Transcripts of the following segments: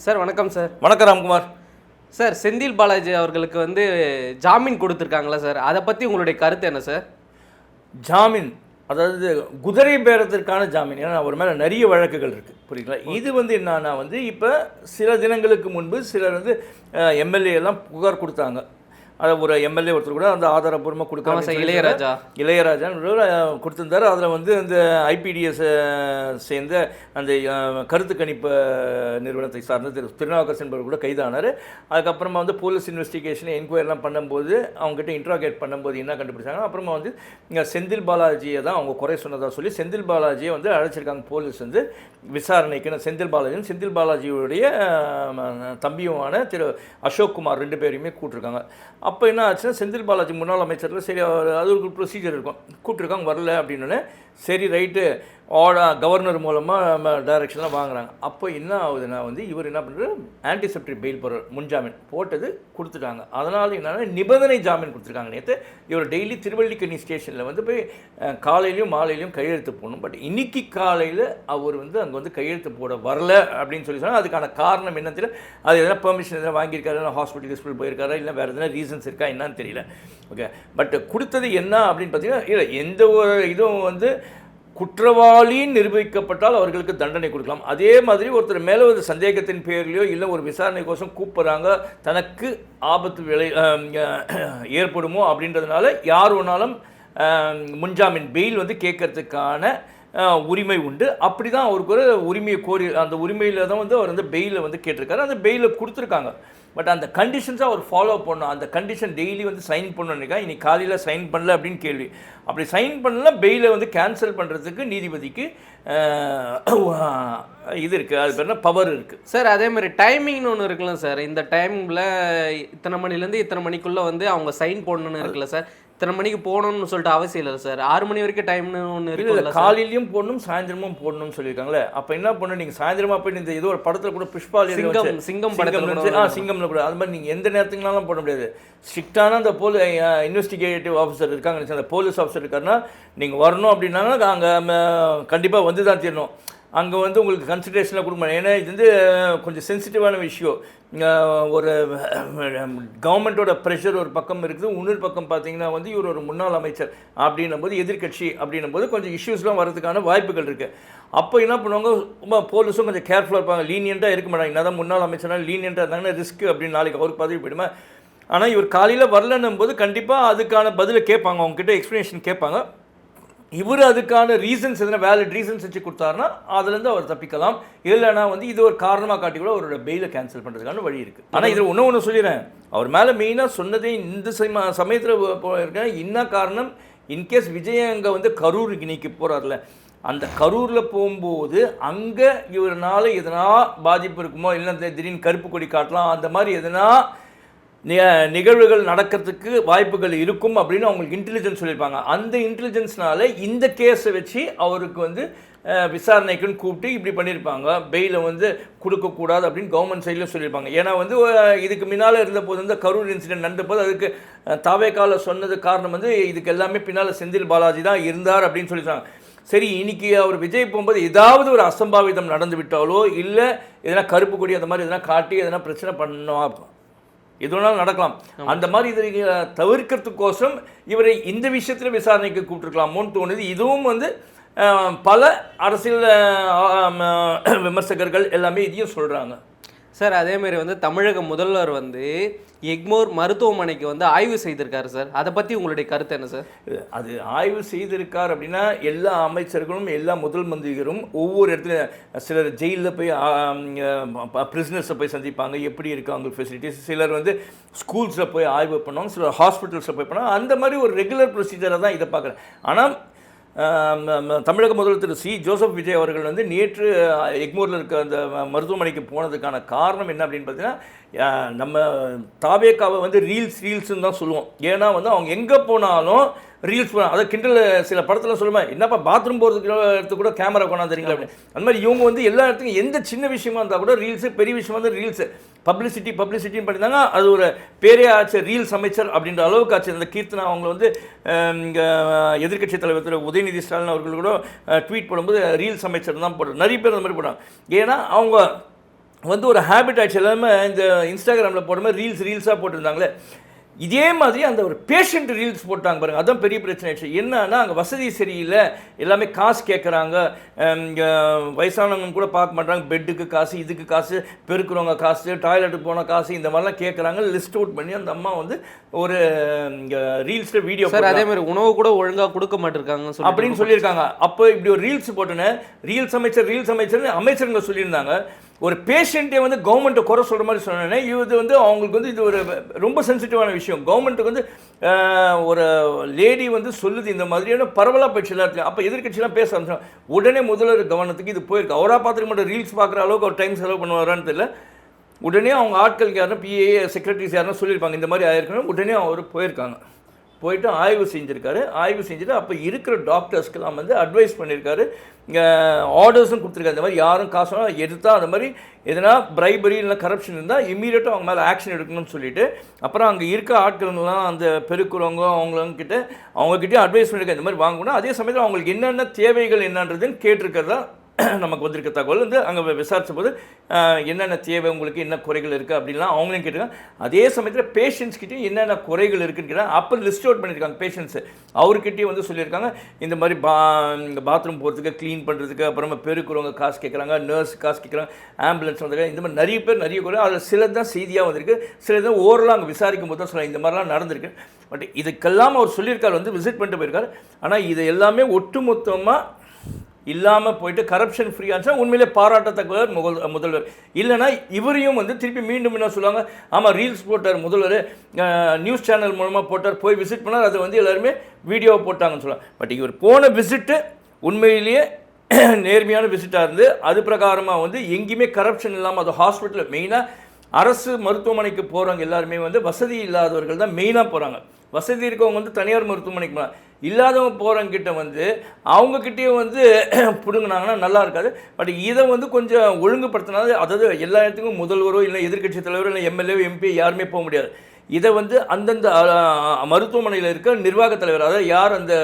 Sir வணக்கம் sir. வணக்கம் Ramkumar sir. Senthil Balaji அவர்களுக்கு வந்து ஜாமீன் கொடுத்துருக்காங்களா சார், அதை பற்றி உங்களுடைய கருத்து என்ன சார்? ஜாமீன் அதாவது குதிரை பேரத்திற்கான ஜாமீன். ஏன்னா அவர் மேலே நிறைய வழக்குகள் இருக்குது, புரியுங்களா? இது வந்து என்னன்னா வந்து இப்போ சில தினங்களுக்கு முன்பு சிலர் வந்து எம்எல்ஏ எல்லாம் புகார் கொடுத்தாங்க. அதை ஒரு எம்எல்ஏ ஒருத்தர் கூட அந்த ஆதாரப்பூர்வமாக கொடுக்காம இளையராஜா கொடுத்துருந்தாரு. அதில் வந்து அந்த ஐபிடிஎஸ் சேர்ந்த அந்த கருத்து கணிப்பு நிறுவனத்தை சார்ந்த திருநாவுக்கரசு என்பவர் கூட கைதானார். அதுக்கப்புறமா வந்து போலீஸ் இன்வெஸ்டிகேஷன் என்கொயரிலாம் பண்ணும்போது அவங்ககிட்ட இன்ட்ராகேட் பண்ணும்போது என்ன கண்டுபிடிச்சாங்க, அப்புறமா வந்து இங்கே செந்தில் பாலாஜியை தான் அவங்க குறை சொன்னதாக சொல்லி செந்தில் பாலாஜியை வந்து அழைச்சிருக்காங்க போலீஸ் வந்து விசாரணைக்கு. செந்தில் பாலாஜியுடைய தம்பியுமான திரு அசோக் குமார் 2 பேரையுமே கூப்பிட்ருக்காங்க. அப்போ என்ன ஆச்சுன்னா செந்தில் பாலாஜி முன்னாள் அமைச்சரில் சரி அது ஒரு ப்ரொசீஜர் இருக்கும், கூப்பிட்ருக்காங்க வரல அப்படின்னு சரி ரைட்டு கவர்னர் மூலமாக டைரக்ஷன்லாம் வாங்குறாங்க. அப்போ என்ன ஆகுதுன்னா வந்து இவர் என்ன பண்ணுறாரு, ஆன்டிசெப்டிக் பெயில் போடுறார், முன்ஜாமீன் போட்டது கொடுத்துட்டாங்க. அதனால் என்னென்னா நிபந்தனை ஜாமீன் கொடுத்துருக்காங்க. நேற்று இவர் டெய்லி திருவல்லிக்கேணி ஸ்டேஷனில் வந்து போய் காலையிலையும் மாலையிலையும் கையெழுத்து போடணும். பட் இன்னைக்கு காலையில் அவர் வந்து அங்கே வந்து கையெழுத்து போட வரல அப்படின்னு சொல்லி சொன்னால் அதுக்கான காரணம் என்னன்னு தெரியல. அது எதனா பெர்மிஷன் எதனா வாங்கியிருக்காரு, ஹாஸ்பிட்டல் போயிருக்காரா, இல்லை வேறு எதனா ரீசன்ஸ் இருக்கா என்னன்னு தெரியல. ஓகே, பட் கொடுத்தது என்ன அப்படின்னு பார்த்தீங்கன்னா இல்லை எந்த ஒரு இதுவும் வந்து குற்றவாளி நிரூபிக்கப்பட்டால் அவர்களுக்கு தண்டனை கொடுக்கலாம். அதே மாதிரி ஒருத்தர் மேலே ஒரு சந்தேகத்தின் பேர்லையோ இல்லை ஒரு விசாரணை கோசம் கூப்பிட்றாங்க, தனக்கு ஆபத்து ஏற்படுமோ அப்படின்றதுனால யார் ஒன்றாலும் முன்ஜாமீன் பெயில் வந்து கேட்கறதுக்கான உரிமை உண்டு. அப்படி தான் அவருக்கு ஒரு உரிமையை கோரி அந்த உரிமையில் தான் வந்து அவர் வந்து பெயிலை வந்து கேட்டிருக்காரு. அந்த பெயிலை கொடுத்துருக்காங்க. பட் அந்த கண்டிஷன்ஸை அவர் ஃபாலோ பண்ணணும். அந்த கண்டிஷன் டெய்லி வந்து சைன் பண்ணணுக்கா, இன்னைக்கு காலையில் சைன் பண்ணல அப்படின்னு கேள்வி. அப்படி சைன் பண்ணல பெயிலை வந்து கேன்சல் பண்ணுறதுக்கு நீதிபதிக்கு இது இருக்குது, அது பேர் பவர் இருக்குது சார். அதே மாதிரி டைமிங்னு ஒன்று இருக்குல்ல சார், இந்த டைமில் இத்தனை மணிலேருந்து இத்தனை மணிக்குள்ளே வந்து அவங்க சைன் போடணுன்னு இருக்குல்ல சார், இத்தனை மணிக்கு போகணும்னு சொல்லிட்டு அவசியம் இல்லை சார். 6 மணி வரைக்கும் டைம்னு ஒன்று இருக்குது. காலையிலையும் போடணும் சாயந்தரமும் போடணும்னு சொல்லியிருக்காங்களே. அப்போ என்ன பண்ணணும், நீங்கள் சாயந்தரமாக போய் இந்த ஏதோ ஒரு படத்தில் கூட புஷ்பாலி சிங்கம் சிங்கம்ல கூட அது மாதிரி நீங்கள் எந்த நேரத்துக்குனாலும் போட முடியாது. ஸ்ட்ரிக்டான அந்த இன்வெஸ்டிகேட்டிவ் ஆஃபீஸர் இருக்காங்க, அந்த போலீஸ் ஆஃபீஸர் இருக்காருன்னா நீங்கள் வரணும் அப்படின்னாங்க அங்கே கண்டிப்பாக வந்து தான் தீரணும். அங்கே வந்து உங்களுக்கு கன்சிடரேஷனில் கொடுக்க மாட்டேன். ஏன்னா இது வந்து கொஞ்சம் சென்சிட்டிவான விஷயம். ஒரு கவர்மெண்ட்டோட ப்ரெஷர் ஒரு பக்கம் இருக்குது, இன்னொரு பக்கம் பார்த்தீங்கன்னா வந்து இவர் ஒரு முன்னாள் அமைச்சர் அப்படின்னும் போது எதிர்கட்சி அப்படின்னும் போது கொஞ்சம் இஷ்யூஸ்லாம் வரதுக்கான வாய்ப்புகள் இருக்குது. அப்போ என்ன பண்ணுவாங்க, ரொம்ப போலீஸும் கொஞ்சம் கேர்ஃபுல்லாக இருப்பாங்க, லீனியண்ட்டாக இருக்க மாட்டாங்க. என்ன தான் முன்னாள் அமைச்சர்னால் லீனியண்ட்டாக இருந்தாங்கன்னா ரிஸ்க் அப்படின்னு நாளைக்கு அவருக்கு பதவி போயிடுமா. ஆனால் இவர் காலையில் வரலன்னும் போது கண்டிப்பாக அதுக்கான பதிலை கேட்பாங்க, அவங்ககிட்ட எக்ஸ்ப்ளனேஷன் கேட்பாங்க. இவர் அதுக்கான ரீசன்ஸ் எதனா வேலிட் ரீசன்ஸ் வச்சு கொடுத்தாருன்னா அதுலேருந்து அவர் தப்பிக்கலாம். இல்லைனா வந்து இது ஒரு காரணமாக காட்டி கூட அவரோட பெயிலை கேன்சல் பண்ணுறதுக்கான வழி இருக்குது. ஆனால் இதில் ஒன்று சொல்லிடுறேன், அவர் மேலே மெயினாக சொன்னதே இந்த சமயத்தில் போயிருக்கேன். என்ன காரணம், இன்கேஸ் விஜய் அங்கே வந்து கரூர் இன்னைக்கு போகிறார்ல, அந்த கரூரில் போகும்போது அங்கே இவரால் எதனா பாதிப்பு இருக்குமோ, இல்லை திடீர்னு கருப்பு கொடி காட்டலாம், அந்த மாதிரி எதனா நிகழ்வுகள் நடக்கிறதுக்கு வாய்ப்புகள் இருக்கும் அப்படின்னு அவங்களுக்கு இன்டெலிஜென்ஸ் சொல்லியிருப்பாங்க. அந்த இன்டெலிஜென்ஸ்னால இந்த கேஸை வச்சு அவருக்கு வந்து விசாரணைக்குன்னு கூப்பிட்டு இப்படி பண்ணியிருப்பாங்க, பெயிலை வந்து கொடுக்கக்கூடாது அப்படின்னு கவர்மெண்ட் சைட்லையும் சொல்லியிருப்பாங்க. ஏன்னா வந்து இதுக்கு முன்னால் இருந்த போது இந்த கரூர் இன்சிடென்ட் நடந்த போது அதுக்கு தாவேக்கால சொன்னது காரணம் வந்து இதுக்கு எல்லாமே பின்னால் செந்தில் பாலாஜி தான் இருந்தார் அப்படின்னு சொல்லியிருக்காங்க. சரி, இன்னைக்கு அவர் விஜய் போகும்போது ஏதாவது ஒரு அசம்பாவிதம் நடந்து விட்டாலோ இல்லை எதனா கருப்பு கொடி அந்த மாதிரி எதனா காட்டி எதனா பிரச்சனை பண்ணோம், எதுனாலும் நடக்கலாம். அந்த மாதிரி இதை தவிர்க்கிறதுக்கோசம் இவரை இந்த விஷயத்தில் விசாரணைக்கு கூப்பிட்டுருக்கலாமோன்னு தோணுது. இதுவும் வந்து பல அரசியல் விமர்சகர்கள் எல்லாமே இதையும் சொல்கிறாங்க சார். அதேமாதிரி வந்து தமிழக முதல்வர் வந்து எக்மோர் மருத்துவமனைக்கு வந்து ஆய்வு செய்திருக்காரு சார், அதை பற்றி உங்களுடைய கருத்து என்ன சார்? அது ஆய்வு செய்திருக்கார் அப்படின்னா எல்லா அமைச்சர்களும் எல்லா முதல் மந்திரிகளும் ஒவ்வொரு இடத்துல சிலர் ஜெயிலில் போய் பிரிசனர்ஸை போய் சந்திப்பாங்க, எப்படி இருக்குது அவங்க ஃபெசிலிட்டிஸ், சிலர் வந்து ஸ்கூல்ஸில் போய் ஆய்வு பண்ணுவாங்க, சிலர் ஹாஸ்பிட்டல்ஸில் போய் பண்ணுவாங்க. அந்த மாதிரி ஒரு ரெகுலர் ப்ரொசீஜரை தான் இதை பார்க்குறேன். ஆனால் தமிழக முதல்வர் திரு சி ஜோசப் விஜய் அவர்கள் வந்து நேற்று எக்மோரில் இருக்க அந்த மருத்துவமனைக்கு போனதுக்கான காரணம் என்ன அப்படின்னு பார்த்தீங்கன்னா, நம்ம தாவேக்காவை வந்து ரீல்ஸ்ன்னு தான் சொல்லுவோம். ஏன்னா வந்து அவங்க எங்கே போனாலும் ரீல்ஸ் அதை கிண்டல் சில படத்தில் சொல்லுவேன், என்னப்பா பாத்ரூம் போகிறதுக்கு கூட கேமரா கொண்டாந்துறீங்களா அப்படின்னு. அந்த மாதிரி இவங்க வந்து எல்லா இடத்துக்கும் எந்த சின்ன விஷயமா இருந்தால் கூட ரீல்ஸு, பெரிய விஷயமா இருந்தால் ரீல்ஸு, பப்ளிசிட்டின்னு பண்ணியிருந்தாங்க. அது ஒரு பேரே ஆச்சு, ரீல்ஸ் அமைச்சர் அப்படின்ற அளவுக்கு ஆச்சு. அந்த கீர்த்தனா அவங்க வந்து எதிர்க்கட்சி தலைவர் திரு உதயநிதி ஸ்டாலின் அவர்கள் கூட ட்வீட் போடும்போது ரீல்ஸ் அமைச்சர் தான் போடுறாங்க. நிறைய பேர் அந்த மாதிரி போடுறாங்க. ஏன்னா அவங்க வந்து ஒரு ஹேபிட் ஆகிடுச்சு. எல்லாமே இந்த இன்ஸ்டாகிராமில் போடுற மாதிரி ரீல்ஸாக போட்டிருந்தாங்களே, இதே மாதிரி அந்த ஒரு பேஷண்ட் ரீல்ஸ் போட்டாங்க பாருங்கள். அதுதான் பெரிய பிரச்சனை ஆயிடுச்சு. என்னன்னா அங்கே வசதி சரியில்லை, எல்லாமே காசு கேட்குறாங்க, வயசானவங்க கூட பார்க்க மாட்டாங்க, பெட்டுக்கு காசு, இதுக்கு காசு, பெருக்கிறவங்க காசு, டாய்லெட்டுக்கு போன காசு, இந்த மாதிரிலாம் கேட்குறாங்க. லிஸ்ட் அவுட் பண்ணி அந்த அம்மா வந்து ஒரு ரீல்ஸில் வீடியோ சார் அதே மாதிரி உணவு கூட ஒழுங்காக கொடுக்க மாட்டிருக்காங்க அப்படின்னு சொல்லியிருக்காங்க. அப்போ இப்படி ஒரு ரீல்ஸ் போட்டுன்னு ரீல்ஸ் அமைச்சர்னு அமைச்சருங்க சொல்லியிருந்தாங்க. ஒரு பேஷண்ட்டே வந்து கவர்மெண்ட்டை குறை சொல்கிற மாதிரி சொன்னேன்னே, இது வந்து அவங்களுக்கு வந்து இது ஒரு ரொம்ப சென்சிட்டிவான விஷயம். கவர்மெண்ட்டுக்கு வந்து ஒரு லேடி வந்து சொல்லுது இந்த மாதிரியான பரவலாக போயிடுச்சு எல்லாத்துலையும். அப்போ எதிர்கட்சியெலாம் பேச ஆரம்பிச்சோம். உடனே முதல்வர் கவனத்துக்கு இது போயிருக்கு. அவராக பார்த்துக்க மட்டும் ரீல்ஸ் பார்க்குற அளவுக்கு ஒரு டைம் செலவு பண்ணுவாரான்னு தெரியல. உடனே அவங்க ஆட்களுக்கு யாரும் பிஏ செக்ரட்டரிஸ் யாரும் சொல்லியிருப்பாங்க இந்த மாதிரி ஆயிருக்கணும். உடனே அவர் போயிருக்காங்க, போயிட்டு ஆய்வு செஞ்சுருக்காரு. ஆய்வு செஞ்சுட்டு அப்போ இருக்கிற டாக்டர்ஸ்க்கெல்லாம் வந்து அட்வைஸ் பண்ணியிருக்காரு, ஆர்டர்ஸும் கொடுத்துருக்காரு. இந்த மாதிரி யாரும் காசு எடுத்தால் அந்த மாதிரி எதனா பிரைபரி இல்லை கரப்ஷன் இருந்தால் இம்மீடியட்டாக அவங்க மேலே ஆக்ஷன் எடுக்கணும்னு சொல்லிட்டு, அப்புறம் அங்கே இருக்க ஆட்கள்லாம் அந்த பெருக்கிறவங்க அவங்கக்கிட்டே அட்வைஸ் பண்ணியிருக்காரு இந்த மாதிரி வாங்கணும். அதே சமயத்தில் அவங்களுக்கு என்னென்ன தேவைகள் என்னன்றதுன்னு கேட்டிருக்கிறதா நமக்கு வந்திருக்க தகவல். வந்து அங்கே விசாரித்த போது என்னென்ன தேவை, உங்களுக்கு என்ன குறைகள் இருக்குது அப்படின்லாம் அவங்களையும் கேட்டிருக்காங்க. அதே சமயத்தில் பேஷண்ட்ஸ்கிட்டையும் என்னென்ன குறைகள் இருக்குன்னு கேட்டால் அப்போ லிஸ்ட் அவுட் பண்ணியிருக்காங்க பேஷண்ட்ஸு. அவர்கிட்டையும் வந்து சொல்லியிருக்காங்க இந்த மாதிரி பாத்ரூம் போகிறதுக்கு, க்ளீன் பண்ணுறதுக்கு, அப்புறமா பெருக்கிறவங்க காசு கேட்குறாங்க, நர்ஸ் காசு கேட்குறாங்க, ஆம்புலன்ஸ் வந்திருக்காங்க. இந்த மாதிரி நிறைய பேர் நிறைய குறை. அதில் சிலது தான் செய்தியாக வந்திருக்கு, சிலது ஓரளவு அங்கே விசாரிக்கும் போது தான் சொல்ல இந்த மாதிரிலாம் நடந்திருக்கு. பட் இதுக்கெல்லாம் அவர் சொல்லியிருக்காரு, வந்து விசிட் பண்ணிட்டு போயிருக்காரு. ஆனால் இது எல்லாமே ஒட்டுமொத்தமாக இல்லாமல் போயிட்டு கரப்ஷன் ஃப்ரீயாக உண்மையிலே பாராட்டத்தக்கவர் முதல்வர். இல்லைனா இவரையும் வந்து திருப்பி மீண்டும் என்ன சொல்லுவாங்க, ஆமாம் ரீல்ஸ் போட்டார் முதல்வர், நியூஸ் சேனல் மூலமாக போட்டார், போய் விசிட் பண்ணார், அதை வந்து எல்லாருமே வீடியோவை போட்டாங்கன்னு சொல்லுவாங்க. பட் இவர் போன விசிட்டு உண்மையிலேயே நேர்மையான விசிட்டாக இருந்து அது பிரகாரமாக வந்து எங்கேயுமே கரப்ஷன் இல்லாமல், அது ஹாஸ்பிட்டலில் மெயினாக அரசு மருத்துவமனைக்கு போகிறவங்க எல்லாருமே வந்து வசதி இல்லாதவர்கள் தான் மெயினாக போகிறாங்க. வசதி இருக்கவங்க வந்து தனியார் மருத்துவமனைக்கு போகிறாங்க. இல்லாதவங்க போகிறவங்கிட்ட வந்து அவங்கக்கிட்டே வந்து பிடுங்கினாங்கன்னா நல்லா இருக்காது. பட் இதை வந்து கொஞ்சம் ஒழுங்குபடுத்தினாது, அதாவது எல்லா இடத்துக்கும் முதல்வரோ இல்லை எதிர்கட்சி தலைவரோ இல்லை எம்எல்ஏ எம்பி யாருமே போக முடியாது. இதை வந்து அந்தந்த மருத்துவமனையில் இருக்க நிர்வாக தலைவர், அதாவது யார் அந்த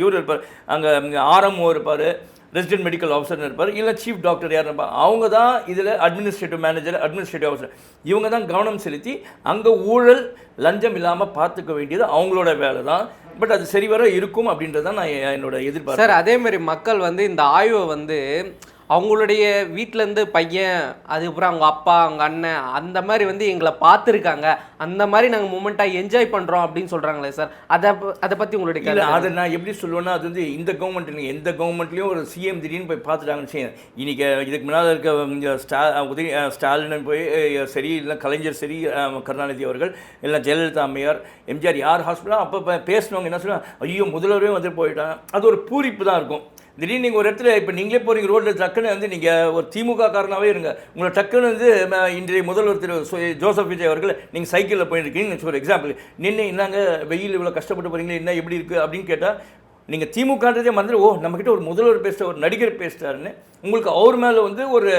இவர் இருப்பார், அங்கே ஆர்எம்ஓ இருப்பார், ரெசிடென்ட் மெடிக்கல் ஆஃபீஸர்னு இருப்பார், இல்லை சீஃப் டாக்டர் யார் இருப்பார், அவங்க தான் இதில் அட்மினிஸ்ட்ரேட்டிவ் மேனேஜர், அட்மினிஸ்ட்ரேட்டிவ் ஆஃபீஸர், இவங்க தான் கவனம் செலுத்தி அங்கே ஊழல் லஞ்சம் இல்லாமல் பார்த்துக்க வேண்டியது அவங்களோட வேலை தான். பட் அது சரிவர இருக்கும் அப்படின்றது தான் நான் என்னோட எதிர்பார்ப்பு. சார் அதே மாதிரி மக்கள் வந்து இந்த ஆய்வை வந்து அவங்களுடைய வீட்டிலேருந்து பையன், அதுக்கப்புறம் அவங்க அப்பா, அவங்க அண்ணன், அந்த மாதிரி வந்து எங்களை பார்த்துருக்காங்க, அந்த மாதிரி நாங்கள் மூமெண்ட்டாக என்ஜாய் பண்ணுறோம் அப்படின்னு சொல்கிறாங்களே சார், அதை பற்றி உங்களுடைய இல்லை, அதை நான் எப்படி சொல்லுவேன்னா, அது வந்து இந்த கவர்மெண்ட் இல்லை, எந்த கவர்மெண்ட்லேயும் ஒரு சிஎம் திடீர்னு போய் பார்த்துட்டாங்கன்னு செய்ய. இன்றைக்கி இதுக்கு முன்னால் இருக்க ஸ்டாலின் போய் சரி, இல்லை கலைஞர் சரி, கருணாநிதி அவர்கள், இல்லை ஜெயலலிதா அம்மையார், எம்ஜிஆர், யார் ஹாஸ்பிட்டலும் அப்போ பேசினவங்க என்ன சொல்லுவாங்க, ஐயோ முதல்வரே வந்து போயிட்டாங்க. அது ஒரு பூரிப்பு தான் இருக்கும். திடீர்னு நீங்கள் ஒரு இடத்துல இப்போ நீங்களே போகிறீங்க ரோட்டில், டக்குன்னு வந்து நீங்கள் ஒரு திமுக காரனாகவே இருங்க, உங்களை டக்குன்னு வந்து இன்றைய முதல்வர் திரு ஜோசப் விஜய் அவர்கள் நீங்கள் சைக்கிளில் போயிருக்கீங்க ஒரு எக்ஸாம்பிள், நின்று என்னங்க வெயில் இவ்வளோ கஷ்டப்பட்டு போகிறீங்களே, என்ன எப்படி இருக்குது அப்படின்னு கேட்டால் நீங்கள் திமுகன்றதே மறந்துட்டு, ஓ நம்மக்கிட்ட ஒரு முதல்வர் பேசுகிற ஒரு நடிகர் பேசுகிறாருன்னு உங்களுக்கு அவர் மேலே வந்து ஒரு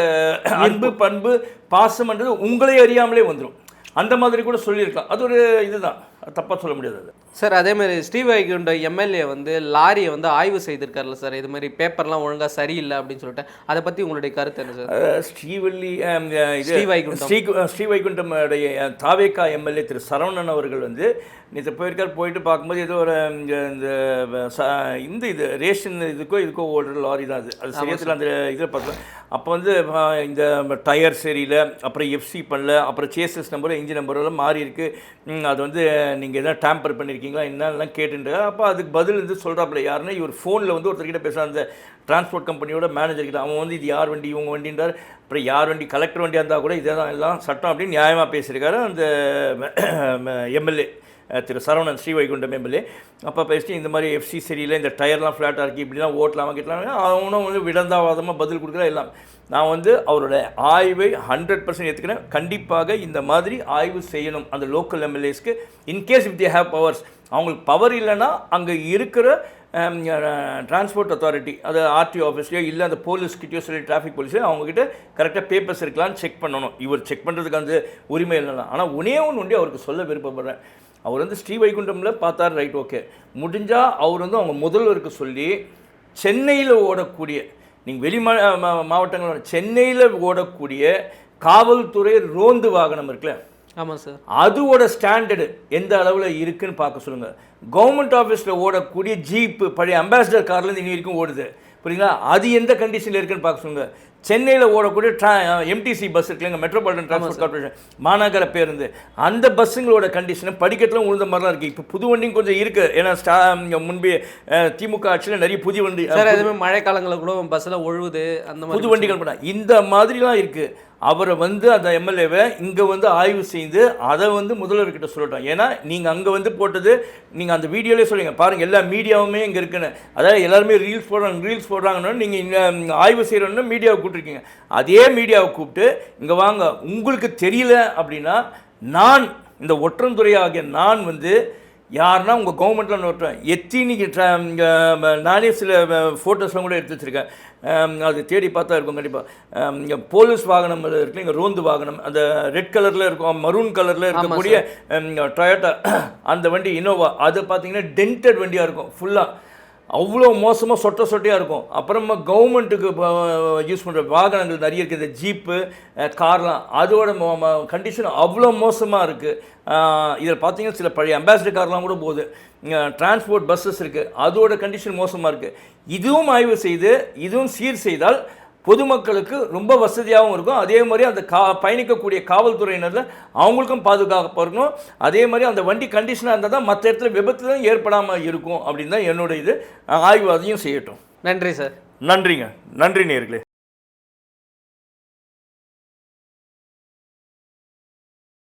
அன்பு, பண்பு, பாசம்ன்றது உங்களே அறியாமலே வந்துடும். அந்த மாதிரி கூட சொல்லியிருக்கலாம். அது ஒரு இதுதான், தப்பாக சொல்ல முடியாது. அது சார் அதே மாதிரி ஸ்ரீவைகுண்டம் எம்எல்ஏ வந்து லாரியை வந்து ஆய்வு செய்திருக்காருல்ல சார், இது மாதிரி பேப்பர்லாம் ஒழுங்காக சரியில்லை அப்படின்னு சொல்லிட்டு, அதை பற்றி உங்களுடைய கருத்து என்ன சார்? ஸ்ரீவைகுண்டம் தாவேகா எம்எல்ஏ திரு சரவணன் அவர்கள் வந்து நேற்று போயிருக்கார். போயிட்டு பார்க்கும்போது ஏதோ ஒரு இந்த இது ரேஷன் இதுக்கோ ஓடுற லாரி தான் அது சரியாத்தில் அந்த இதில் பார்க்கலாம். அப்போ வந்து இந்த டயர் சரியில்லை, அப்புறம் எஃப்சி பண்ணல, அப்புறம் சேசஸ் நம்பரும் இன்ஜின் நம்பரெல்லாம் மாறி இருக்குது, அது வந்து நீங்கள் எதாவது டேம்பர் பண்ணியிருக்கீங்களா என்னெல்லாம் கேட்டுட்டு, அப்போ அதுக்கு பதில் வந்து சொல்கிறாப்புல யாருன்னா, இவர் ஃபோனில் வந்து ஒருத்தர்கிட்ட பேசுகிறார், அந்த டிரான்ஸ்போர்ட் கம்பெனியோட மேனேஜர்கிட்ட. அவன் வந்து இது யார் வண்டி, இவங்க வண்டின்றார். அப்புறம் யார் வண்டி, கலெக்டர் வண்டியாக இருந்தால் கூட இதே தான் எல்லாம் சட்டம் அப்படின்னு நியாயமாக பேசியிருக்காரு அந்த எம்எல்ஏ திரு சரவணன், ஸ்ரீவைகுண்டம் எம்எல்ஏ. அப்போ பேசிட்டு இந்த மாதிரி எஃப்சி சரியில்லை, இந்த டயர்லாம் ஃப்ளாட்டாக இருக்குது, இப்படிலாம் ஓட்டலாமா கேட்டலாம். அவனும் வந்து விடந்தாவாதமாக பதில் கொடுக்குறா. எல்லாம் நான் வந்து அவரோட ஆய்வை 100% ஏற்றுக்கிறேன். கண்டிப்பாக இந்த மாதிரி ஆய்வு செய்யணும் அந்த லோக்கல் எம்எல்ஏஸ்க்கு. In case if they have powers, அவங்களுக்கு பவர் இல்லைன்னா அங்கே இருக்கிற டிரான்ஸ்போர்ட் அத்தாரிட்டி, அது ஆர்டிஓ ஆஃபீஸ்லையோ இல்லை அந்த போலீஸ்கிட்டயோ சொல்லி டிராஃபிக் போலீஸோ அவங்ககிட்ட கரெக்டாக பேப்பர்ஸ் இருக்கலான்னு செக் பண்ணணும். இவர் செக் பண்ணுறதுக்கு அந்த உரிமை இல்லைனா. ஆனால் ஒன்றே அவருக்கு சொல்ல விருப்பப்படுறேன். அவர் வந்து ஸ்ரீவைகுண்டமில் பார்த்தார், ரைட், ஓகே. முடிஞ்சால் அவர் வந்து அவங்க முதல்வருக்கு சொல்லி சென்னையில் ஓடக்கூடிய, நீங்கள் வெளி மாவட்டங்களோட சென்னையில் ஓடக்கூடிய காவல்துறை ரோந்து வாகனம் இருக்குல்ல, ஆமாம் சார், அதோட ஸ்டாண்டர்டு எந்த அளவில் இருக்குன்னு பார்க்க சொல்லுங்கள். கவர்மெண்ட் ஆஃபீஸில் ஓடக்கூடிய ஜீப்பு பழைய அம்பாசிடர் கார்லேருந்து இனி வரைக்கும் ஓடுது, புரியுங்களா? அது எந்த கண்டிஷனில் இருக்குன்னு பார்க்க சொல்லுங்கள். சென்னையில் ஓடக்கூடிய எம்டிசி பஸ் இருக்குல்லைங்க, மெட்ரோபாலிட்டன் டிரான்ஸ்போர்ட் கார்பரேஷன் மாநகர பேருந்து, அந்த பஸ்ஸுங்களோட கண்டிஷன் படிக்கட்டில் உழுந்த மாதிரிலாம் இருக்குது. இப்போ புது வண்டியும் கொஞ்சம் இருக்குது, ஏன்னா முன்பே திமுக ஆட்சியில் நிறைய புதிய வண்டி சார், அதுமாதிரி மழை காலங்களில் கூட பஸ்ஸில் ஒழுகுது, அந்த மாதிரி புது வண்டிகள் பண்ண இந்த மாதிரிலாம் இருக்குது. அவரை வந்து அந்த எம்எல்ஏவை இங்கே வந்து ஆய்வு செய்து அதை வந்து முதல்வர்கிட்ட சொல்லட்டோம். ஏன்னா நீங்கள் அங்கே வந்து போட்டது, நீங்கள் அந்த வீடியோலேயே சொல்லுங்க பாருங்கள், எல்லா மீடியாவுமே இங்கே இருக்குன்னு, அதாவது எல்லாருமே ரீல்ஸ் போடுறாங்கன்னு நீங்கள் இங்கே ஆய்வு செய்கிறோன்னு மீடியாவை கூப்பிட்டுருக்கீங்க. அதே மீடியாவை கூப்பிட்டு இங்கே வாங்க, உங்களுக்கு தெரியல அப்படின்னா நான் இந்த ஒற்றந்துறை ஆகிய நான் வந்து யாருன்னா உங்கள் கவர்மெண்ட்டில் நோட்டுறேன் எத்தினிக்கு நானே சில ஃபோட்டோஸ்லாம் கூட எடுத்து வச்சுருக்கேன், அது தேடி பார்த்தா இருக்கும் கண்டிப்பாக. இங்கே போலீஸ் வாகனம் இருக்குல்ல, இங்கே ரோந்து வாகனம், அந்த ரெட் கலரில் இருக்கும், மரூன் கலரில் இருக்கக்கூடிய டொயோட்டா அந்த வண்டி இனோவா, அது பார்த்தீங்கன்னா டென்டட் வண்டியாக இருக்கும் ஃபுல்லாக, அவ்வளோ மோசமாக சொட்டையாக இருக்கும். அப்புறமா கவர்மெண்ட்டுக்கு யூஸ் பண்ணுற வாகனங்கள் நிறைய இருக்குது, இந்த ஜீப்பு கார்லாம், அதோட கண்டிஷன் அவ்வளோ மோசமாக இருக்குது. இதில் பார்த்தீங்கன்னா சில பழைய அம்பாசிடர் கார்லாம் கூட போகுது, டிரான்ஸ்போர்ட் பஸ்ஸஸ் இருக்குது, அதோட கண்டிஷன் மோசமாக இருக்குது. இதுவும் ஆய்வு செய்து இதுவும் சீர் செய்தால் பொதுமக்களுக்கு ரொம்ப வசதியாகவும் இருக்கும். அதே மாதிரி அந்த பயணிக்கக்கூடிய காவல்துறையினரில் அவங்களுக்கும் பாதுகாப்பாக இருக்கணும். அதே மாதிரி அந்த வண்டி கண்டிஷனாக இருந்தால் தான் மற்ற இடத்துல விபத்துலாம் ஏற்படாமல் இருக்கும் அப்படின்னு தான் என்னோட இது. ஆய்வு அதையும் செய்யட்டும். நன்றி சார். நன்றிங்க, நன்றி நேயர்களே.